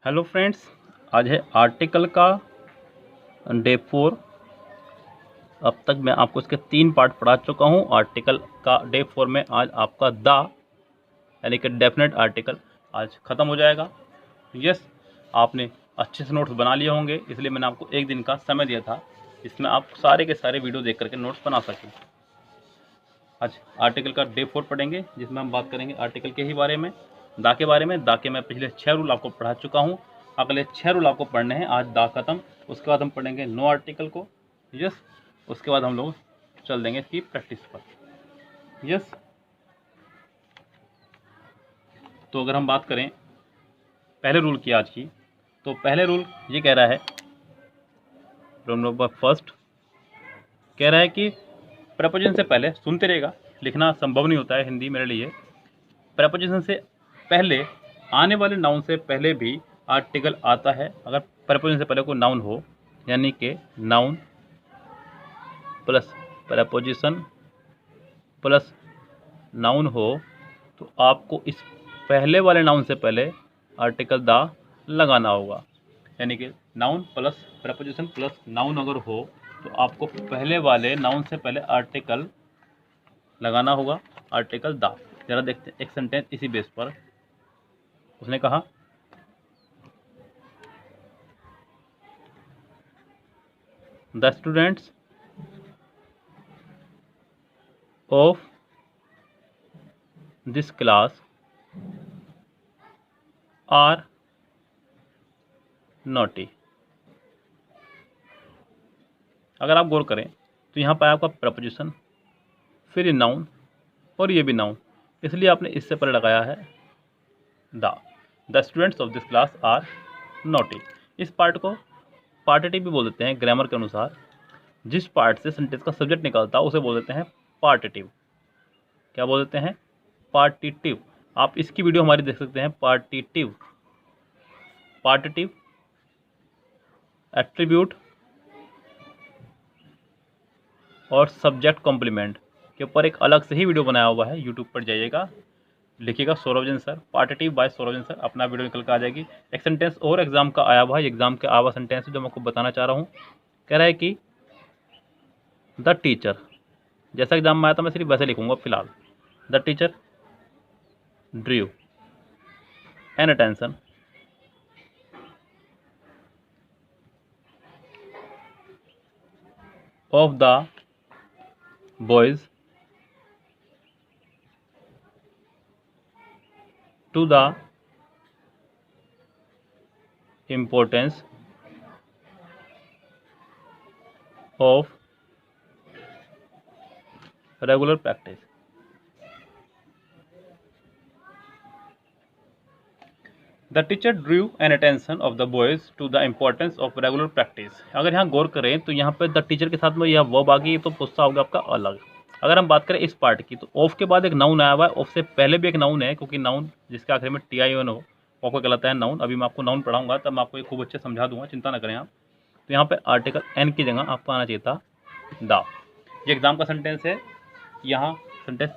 Hello friends, आज है article का डे 4। अब तक मैं आपको इसके 3 पार्ट पढ़ा चुका हूँ। आर्टिकल का डे 4 में आज आपका द यानी कि डेफिनेट आर्टिकल आज ख़त्म हो जाएगा। यस, आपने अच्छे से नोट्स बना लिए होंगे, इसलिए मैंने आपको एक दिन का समय दिया था जिसमें आप सारे के सारे वीडियो देख करके नोट्स बना सकें। आज आर्टिकल का डे 4 पढ़ेंगे, जिसमें हम बात करेंगे आर्टिकल के ही बारे में, दा के बारे में। दा के मैं पिछले 6 रूल आपको पढ़ा चुका हूँ, अगले 6 रूल आपको पढ़ने हैं। आज दा खत्म, उसके बाद हम पढ़ेंगे नो आर्टिकल को। यस, उसके बाद हम लोग चल देंगे इसकी प्रैक्टिस पर। यस, तो अगर हम बात करें पहले रूल की आज की, तो पहले रूल ये कह रहा है, रूल नंबर फर्स्ट कह रहा है कि प्रपोजिशन से पहले, सुनते रहेगा, लिखना संभव नहीं होता है हिंदी मेरे लिए। प्रपोजिशन से पहले आने वाले नाउन से पहले भी आर्टिकल आता है। अगर प्रपोजिशन से पहले कोई नाउन हो, यानी कि noun plus preposition plus noun हो, तो आपको इस पहले वाले नाउन से पहले आर्टिकल दा लगाना होगा। यानी कि noun plus preposition plus noun अगर हो, तो आपको पहले वाले नाउन से पहले आर्टिकल लगाना होगा, आर्टिकल दा। जरा देखते हैं एक सेंटेंस इसी बेस पर। उसने कहा, the students of this class are naughty. अगर आप गौर करें तो यहाँ पर आपका प्रपोजिशन, फिर ये नाउन और ये भी नाउन, इसलिए आपने इससे पहले लगाया है the students of this class are naughty. इस पार्ट को पार्टिटिव भी बोल देते हैं ग्रामर के अनुसार। जिस पार्ट से सेंटेंस का सब्जेक्ट निकलता है उसे बोल देते हैं पार्टिटिव। क्या बोल देते हैं? पार्टिटिव। आप इसकी वीडियो हमारी देख सकते हैं, पार्टिटिव। पार्टिटिव एट्रीब्यूट और सब्जेक्ट कॉम्प्लीमेंट के ऊपर एक अलग से ही वीडियो बनाया हुआ है, यूट्यूब पर जाइएगा, लिखिएगा सौरभजन सर, पार्टिटिव बाय सौरभजन सर, अपना वीडियो निकल कर आ जाएगी। एक सेंटेंस और एग्जाम का आया हुआ है, एग्जाम के आया हुआ सेंटेंस है जो मैं आपको बताना चाह रहा हूँ। कह रहा है कि द टीचर, जैसा एग्जाम में आया था मैं सिर्फ वैसे लिखूंगा फिलहाल। The teacher drew an attention of the boys to the importance of regular practice। The teacher drew an attention of the boys to the importance of regular practice. अगर यहाँ गौर करें तो यहाँ पे द टीचर के साथ में यह वर्ब आ गई, तो गुस्सा होगा आपका अलग। अगर हम बात करें इस पार्ट की, तो ऑफ के बाद एक नाउन आया हुआ है, ऑफ से पहले भी एक नाउन है, क्योंकि नाउन जिसके आखिर में TION हो वो आपको कहलाता है नाउन। अभी मैं आपको नाउन पढ़ाऊंगा तब मैं आपको ये खूब अच्छे समझा दूंगा, चिंता ना करें आप। तो यहाँ पे आर्टिकल एन की जगह आपको आना चाहिए था द। ये एग्जाम का सेंटेंस है, यहाँ सेंटेंस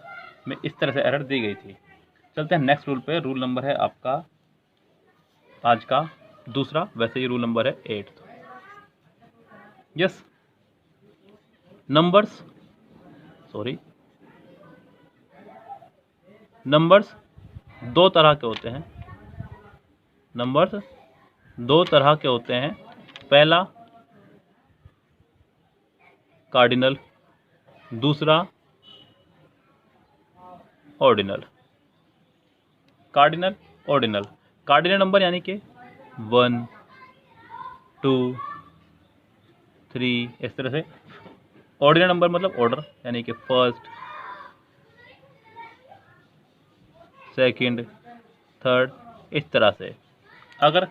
में इस तरह से एरर दी गई थी। चलते हैं नेक्स्ट रूल पे। रूल नंबर है आपका आज का दूसरा, वैसे ये रूल नंबर है 8। यस, नंबर्स दो तरह के होते हैं। नंबर्स दो तरह के होते हैं। पहला कार्डिनल, दूसरा ordinal. Cardinal ordinal. Cardinal number यानी कि 1 2 3 इस तरह से। ऑर्डिनल नंबर मतलब ऑर्डर, यानी कि फर्स्ट सेकंड थर्ड, इस तरह से। अगर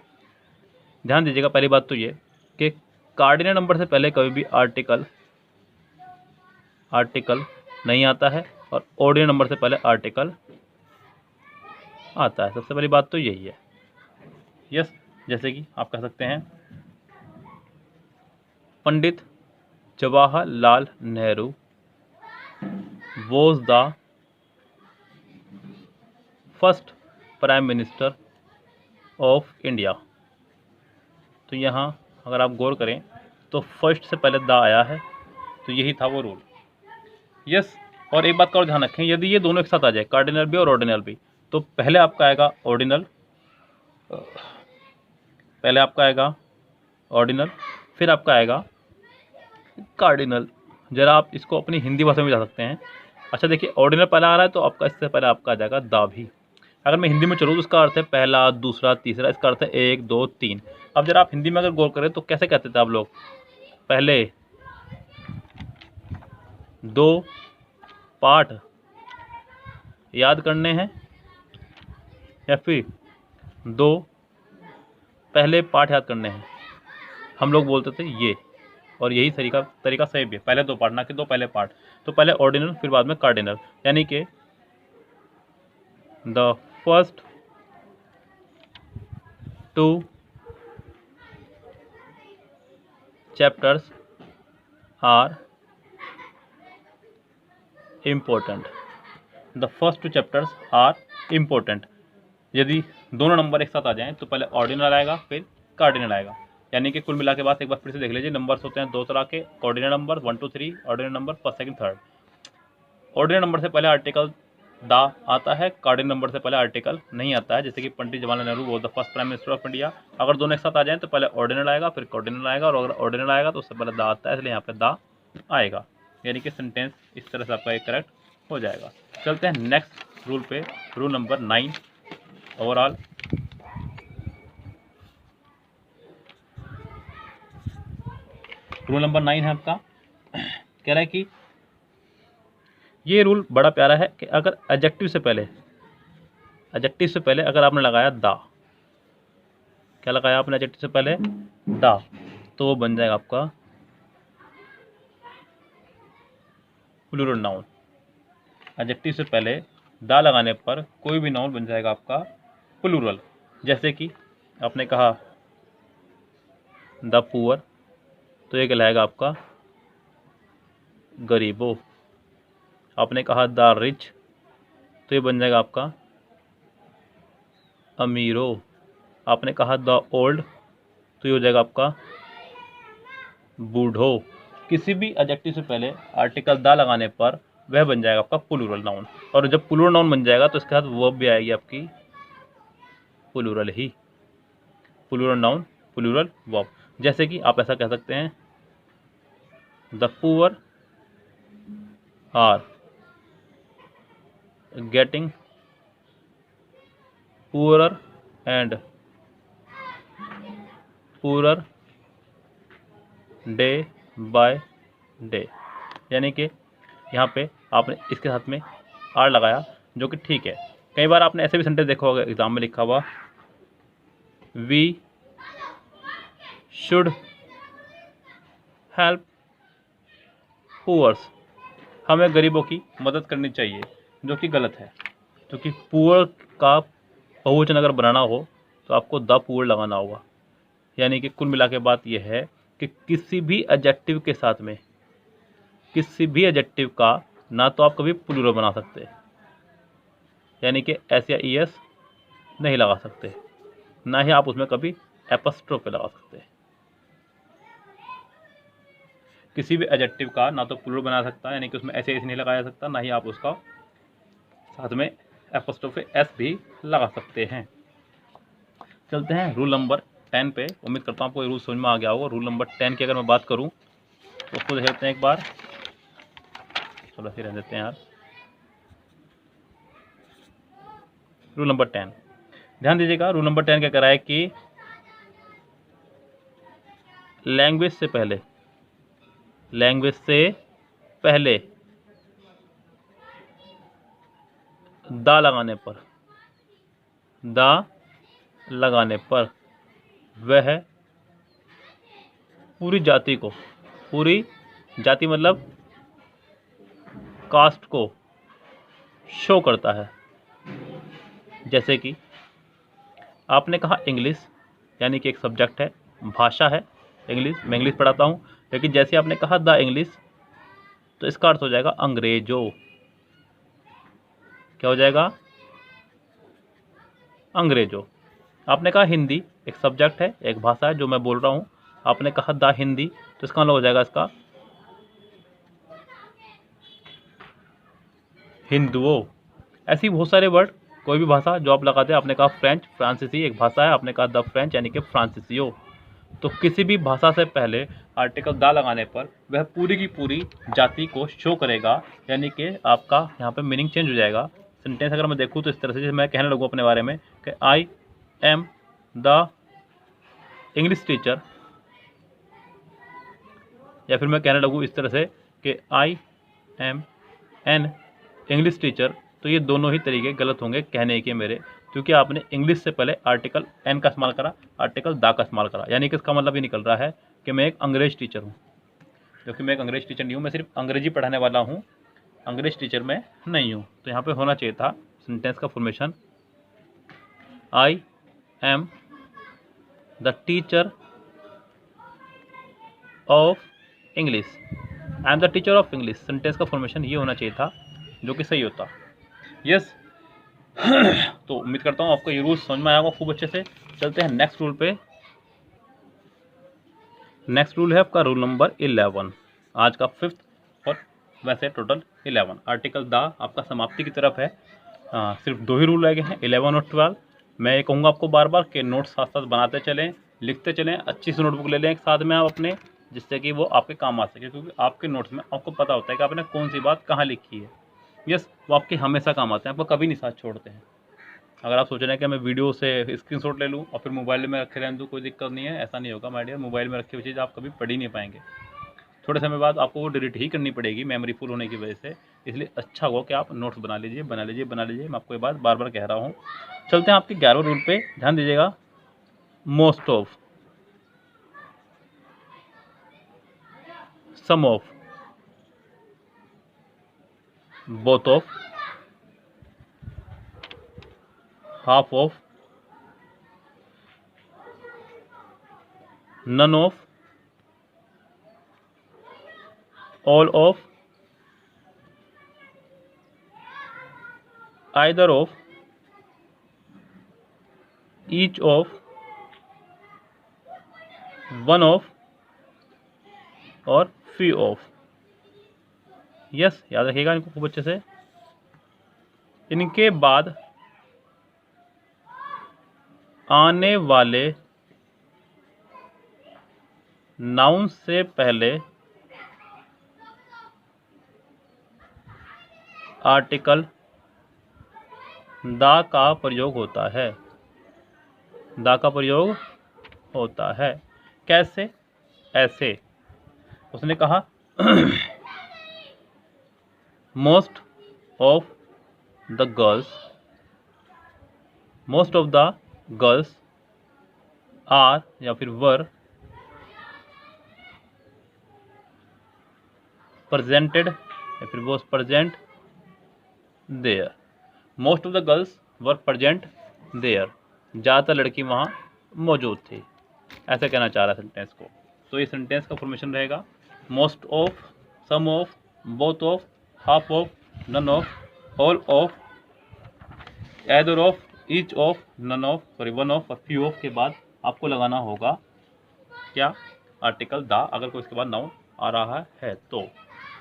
ध्यान दीजिएगा, पहली बात तो ये कि कार्डिनल नंबर से पहले कभी भी आर्टिकल नहीं आता है, और ऑर्डिनल नंबर से पहले आर्टिकल आता है। सबसे पहली बात तो यही है। यस, जैसे कि आप कह सकते हैं, Pandit Jawaharlal Nehru was the first prime minister of India. तो यहाँ अगर आप गौर करें तो फर्स्ट से पहले दा आया है, तो यही था वो रूल। यस, और एक बात का और ध्यान रखें, यदि ये दोनों एक साथ आ जाए, कार्डिनल भी और ऑर्डिनल भी, तो पहले आपका आएगा ऑर्डिनल, फिर आपका आएगा कार्डिनल। जरा आप इसको अपनी हिंदी भाषा में जा सकते हैं। अच्छा देखिए, ऑर्डिनल पहला आ रहा है तो आपका इससे पहले आपका आ जाएगा दा भी। अगर मैं हिंदी में चलूँ तो इसका अर्थ है पहला, दूसरा, तीसरा, इसका अर्थ है 1 2 3। अब जरा आप हिंदी में अगर गौर करें तो कैसे कहते थे आप लोग, पहले 2 पाठ याद करने हैं, या फिर 2 पहले पाठ याद करने हैं, हम लोग बोलते थे ये। और यही तरीका सही भी है, पहले 2 पाठ, ना कि 2 पहले पाठ। तो पहले ऑर्डिनल फिर बाद में कार्डिनल, यानी कि the first 2 chapters are important. The first 2 chapters are important. यदि दोनों नंबर एक साथ आ जाएं तो पहले ऑर्डिनल आएगा फिर कार्डिनल आएगा। यानी कि कुल मिला के बाद एक बार फिर से देख लीजिए, नंबर्स होते हैं 2 तरह के, ordinal number 1 2 3, ordinal number first second third. Ordinal number से पहले आर्टिकल दा आता है, कार्डिनल नंबर से पहले आर्टिकल नहीं आता है। जैसे कि पंडित जवाहरलाल नेहरू वो the first prime minister of India, अगर दोनों एक साथ आ जाएं तो पहले ऑर्डिनल आएगा फिर कार्डिनल आएगा, और अगर ऑर्डिनल आएगा तो उससे पहले दा आता है, इसलिए यहाँ पे दा आएगा। यानी कि सेंटेंस इस तरह से आपका एक करेक्ट हो जाएगा। चलते हैं नेक्स्ट रूल पे, rule number 9 overall. Rule number 9 है आपका, कह रहा है कि ये रूल बड़ा प्यारा है कि अगर एडजेक्टिव से पहले अगर आपने लगाया दा, क्या लगाया आपने एडजेक्टिव से पहले दा, तो वो बन जाएगा आपका प्लूरल नाउन। एडजेक्टिव से पहले दा लगाने पर कोई भी नाउन बन जाएगा आपका प्लूरल। जैसे कि आपने कहा द पुअर, तो ये कहलाएगा आपका गरीबों। आपने कहा द रिच, तो ये बन जाएगा आपका अमीरों। आपने कहा द ओल्ड, तो ये हो जाएगा आपका बूढ़ों। किसी भी एडजेक्टिव से पहले आर्टिकल दा लगाने पर वह बन जाएगा आपका प्लूरल नाउन, और जब प्लूरल नाउन बन जाएगा तो इसके साथ वर्ब भी आएगी आपकी प्लूरल ही, प्लूरल नाउन प्लूरल वर्ब। जैसे कि आप ऐसा कह सकते हैं the poor are getting poorer and poorer day by day. यानी कि यहाँ पे आपने इसके साथ में आर लगाया, जो कि ठीक है। कई बार आपने ऐसे भी सेंटेंस देखा होगा एग्जाम में लिखा हुआ, वी शुड हेल्प पुअर्स, हमें गरीबों की मदद करनी चाहिए, जो कि गलत है। क्योंकि पुअर का बहुवचन अगर बनाना हो तो आपको द पुअर लगाना होगा। यानी कि कुल मिला के बात यह है कि किसी भी एडजेक्टिव के साथ में, किसी भी एडजेक्टिव का ना तो आप कभी प्लूरल बना सकते, यानी कि एस या ई एस नहीं लगा सकते, ना ही आप उसमें कभी एपस्ट्रोफे लगा सकते। किसी भी एडजेक्टिव का ना तो प्लूरल बना सकता, यानी कि उसमें ऐसे नहीं लगाया सकता, ना ही आप उसका साथ में एपस्ट्रोफे एस भी लगा सकते हैं। चलते हैं रूल नंबर 10 पे। उम्मीद करता हूँ आपको ये रूल समझ में आ गया होगा। रूल नंबर 10 की अगर मैं बात करूँ तो उसको देख लेते हैं एक बार, चलो फिर रह देते हैं यार। रूल नंबर 10, ध्यान दीजिएगा। रूल नंबर 10 क्या कह रहा है कि लैंग्वेज से पहले दा लगाने पर वह पूरी जाति मतलब कास्ट को शो करता है। जैसे कि आपने कहा इंग्लिश, यानी कि एक सब्जेक्ट है, भाषा है इंग्लिश, मैं इंग्लिश पढ़ाता हूँ, लेकिन जैसे आपने कहा द इंग्लिश, तो इसका अर्थ हो जाएगा अंग्रेजों। क्या हो जाएगा? अंग्रेजों। आपने कहा हिंदी एक सब्जेक्ट है, एक भाषा है जो मैं बोल रहा हूँ। आपने कहा द हिंदी, तो इसका मतलब हो जाएगा इसका हिंदुओं। ऐसी बहुत सारे वर्ड, कोई भी भाषा जो आप लगाते हैं। आपने कहा फ्रेंच, फ्रांसीसी एक भाषा है, आपने कहा द फ्रेंच यानी कि फ्रांसीसियो। तो किसी भी भाषा से पहले आर्टिकल दा लगाने पर वह पूरी की पूरी जाति को शो करेगा, यानी कि आपका यहाँ पे मीनिंग चेंज हो जाएगा। सेंटेंस अगर मैं देखूँ तो इस तरह से, जैसे मैं कहने लगूँ अपने बारे में कि I am the English teacher, या फिर मैं कहने लगूँ इस तरह से कि I am an English teacher, तो ये दोनों ही तरीके गलत होंगे कहने के मेरे, क्योंकि आपने इंग्लिश से पहले आर्टिकल एन का इस्तेमाल करा, आर्टिकल दा का इस्तेमाल करा, यानी कि इसका मतलब ये निकल रहा है कि मैं एक अंग्रेज टीचर हूँ। क्योंकि मैं एक अंग्रेज टीचर नहीं हूँ, मैं सिर्फ अंग्रेजी पढ़ाने वाला हूँ, अंग्रेज टीचर मैं नहीं हूँ। तो यहाँ पे होना चाहिए था सेंटेंस का formation, I am the teacher of English, I am the teacher of English. Sentence का फॉर्मेशन ये होना चाहिए था, जो कि सही होता। यस। तो उम्मीद करता हूँ आपको ये रूल समझ में आया होगा खूब अच्छे से। चलते हैं नेक्स्ट रूल पे। नेक्स्ट रूल है आपका रूल नंबर 11, आज का 5th, और वैसे टोटल 11। आर्टिकल दा आपका समाप्ति की तरफ है। सिर्फ 2 ही रूल रह गए हैं, 11 और 12। मैं ये कहूँगा आपको बार बार कि नोट्स साथ साथ बनाते चलें, लिखते चलें, अच्छी सी नोटबुक ले लें एक साथ में आप अपने, जिससे कि वो आपके काम आ सके, क्योंकि आपके नोट्स में आपको पता होता है कि आपने कौन सी बात कहाँ लिखी है। यस, वो आपके हमेशा काम आते हैं, आपको कभी नहीं साथ छोड़ते हैं। अगर आप सोच रहे हैं कि मैं वीडियो से स्क्रीनशॉट ले लूँ और फिर मोबाइल में रखे रहने दूँ, कोई दिक्कत नहीं है, ऐसा नहीं होगा माय डियर। मोबाइल में रखी हुई चीज़ आप कभी पढ़ ही नहीं पाएंगे, थोड़े समय बाद आपको वो डिलीट ही करनी पड़ेगी मेमोरी फुल होने की वजह से। इसलिए अच्छा होगा कि आप नोट्स बना लीजिए, बना लीजिए, बना लीजिए। मैं आपको ये बात बार बार कह रहा हूँ। चलते हैं आपके 11वें रूल पे, ध्यान दीजिएगा। Most of, some of, both of, half of, none of, all of, either of, each of, one of और फ्यू ऑफ। यस, याद रखिएगा इनको खूब अच्छे से। इनके बाद आने वाले नाउन से पहले आर्टिकल दा का प्रयोग होता है। दा का प्रयोग होता है कैसे? ऐसे, उसने कहा most of the girls, most of the girls are, या फिर वर प्रेजेंटेड, या फिर was present there. Most of the girls were present there, ज़्यादातर लड़की वहाँ मौजूद थी, ऐसे कहना चाह रहा है सेंटेंस को। तो ये सेंटेंस का फॉर्मेशन रहेगा most of, some of, both of, half of, none of, all of, either of, each of, none of, sorry one of और फ्यू ऑफ के बाद आपको लगाना होगा क्या? आर्टिकल दा, अगर कोई इसके बाद नाउन आ रहा है तो।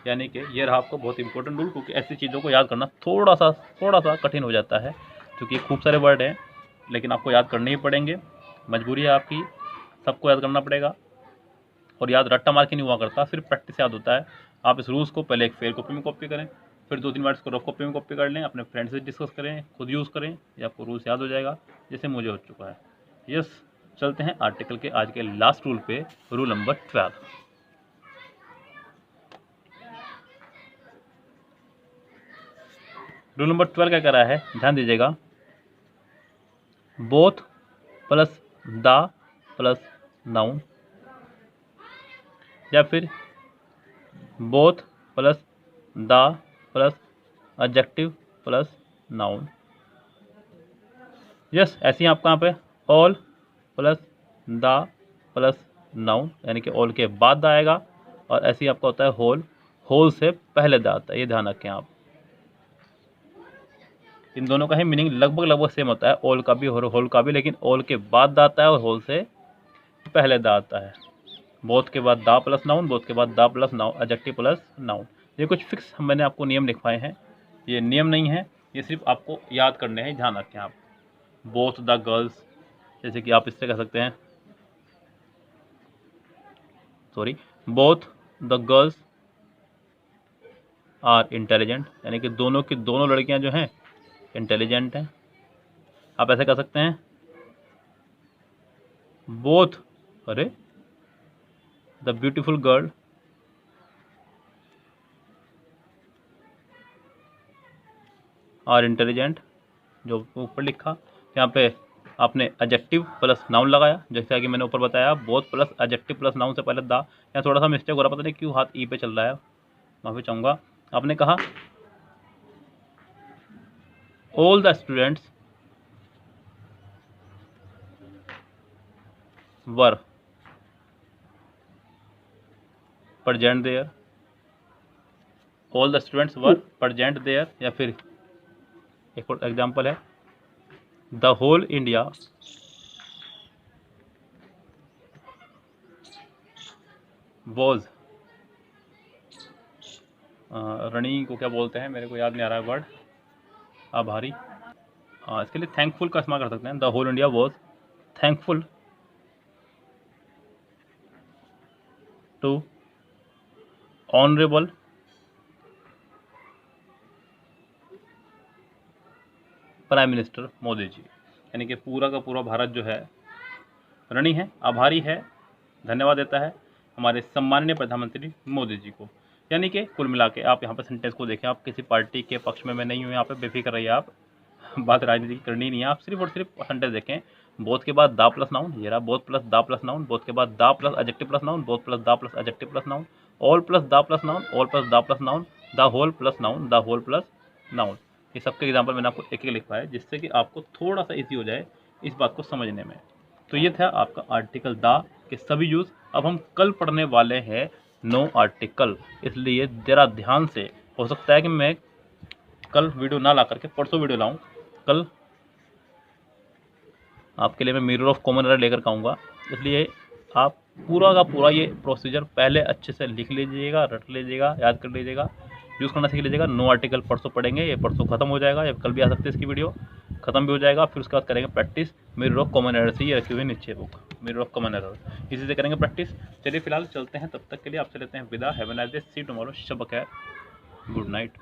यानी कि ये रहा आपको बहुत इंपॉर्टेंट रूल, क्योंकि ऐसी चीज़ों को याद करना थोड़ा सा कठिन हो जाता है, क्योंकि खूब सारे वर्ड हैं, लेकिन आपको याद करने ही पड़ेंगे, मजबूरी है आपकी, सबको याद करना पड़ेगा। और याद रट्टा मार के नहीं हुआ करता, सिर्फ प्रैक्टिस याद होता है। आप इस रूल्स को पहले एक फेयर कॉपी में कॉपी करें, फिर 2-3 वर्ड्स को रफ कॉपी में कॉपी कर लें, अपने फ्रेंड से डिस्कस करें, खुद यूज़ करें, ये आपको रूल्स याद हो जाएगा, जैसे मुझे हो चुका है। यस, चलते हैं आर्टिकल के आज के लास्ट रूल पे, रूल नंबर 12। रूल नंबर 12 क्या कह रहा है, ध्यान दीजिएगा। Both plus the plus noun, या फिर both plus the plus adjective plus noun. Yes, ऐसे ही आपका यहाँ पे all plus the plus noun, यानी कि ऑल के बाद द आएगा, और ऐसे ही आपका होता है होल, होल से पहले द आता है, ये ध्यान रखें आप। इन दोनों का ही मीनिंग लगभग लगभग सेम होता है, ऑल का भी और होल का भी, लेकिन ऑल के बाद दा आता है और होल से पहले दा आता है। बोथ के बाद दा प्लस नाउन, बोथ के बाद the plus noun, adjective plus noun. ये कुछ फिक्स मैंने आपको नियम लिखवाए हैं, ये नियम नहीं है, ये सिर्फ आपको याद करने हैं, ध्यान रखें आप। बोथ द गर्ल्स, जैसे कि आप इससे कह सकते हैं, sorry, both the girls are intelligent, यानी कि दोनों की दोनों लड़कियां जो हैं इंटेलिजेंट हैं। आप ऐसे कह सकते हैं, बोथ, अरे, the beautiful girl are intelligent, जो ऊपर लिखा, यहाँ पे आपने एडजेक्टिव प्लस नाउन लगाया, जैसा कि मैंने ऊपर बताया, both plus adjective plus noun से पहले दा। यहाँ थोड़ा सा मिस्टेक हो रहा, पता नहीं क्यों हाथ ई पे चल रहा है, माफी चाहूँगा। आपने कहा all the students were present there, all the students were present there. या फिर एक और एग्जाम्पल है, the whole India was, rainy को क्या बोलते हैं, मेरे को याद नहीं आ रहा है वर्ड, आभारी। इसके लिए थैंकफुल का इस्तेमाल कर सकते हैं, the whole India was thankful to honourable prime minister Modi ji. यानी कि पूरा का पूरा भारत जो है ऋणी है, आभारी है, धन्यवाद देता है हमारे सम्माननीय प्रधानमंत्री मोदी जी को। यानी कि कुल मिला के आप यहाँ पर सेंटेंस को देखें, आप किसी पार्टी के पक्ष में मैं नहीं हूँ यहाँ पे, बेफिक्र रहिए आप, बात राजनीति की करनी नहीं है, आप सिर्फ और सिर्फ सेंटेंस देखें। बोथ के बाद दा प्लस नाउन, ये रहा both plus the plus noun, both के बाद the plus adjective plus noun, both plus the plus adjective plus noun, all plus the plus noun, all plus the plus noun, the whole plus noun, the whole plus noun. ये सबके example मैंने आपको एक एक लिखा है, जिससे कि आपको थोड़ा सा ईजी हो जाए इस बात को समझने में। तो ये था आपका आर्टिकल दा के सभी यूज। अब हम कल पढ़ने वाले हैं नो आर्टिकल, इसलिए जरा ध्यान से, हो सकता है कि मैं कल वीडियो ना ला करके परसों वीडियो लाऊं, कल आपके लिए मैं मिरर ऑफ कॉमन एरर लेकर आऊँगा, इसलिए आप पूरा का पूरा ये प्रोसीजर पहले अच्छे से लिख लीजिएगा, रट लीजिएगा, याद कर लीजिएगा, यूज़ करना सीख लीजिएगा। नो आर्टिकल परसों पढ़ेंगे, ये परसों खत्म हो जाएगा, या कल भी आ सकते हैं, इसकी वीडियो खत्म भी हो जाएगा। फिर उसके बाद करेंगे practice mirror of common error से, ये रखी हुई नीचे book mirror of common error, इसी से करेंगे प्रैक्टिस। चलिए फिलहाल चलते हैं, तब तक के लिए आपसे लेते हैं विदा। Have a nice day, see tomorrow, शब खैर, गुड नाइट।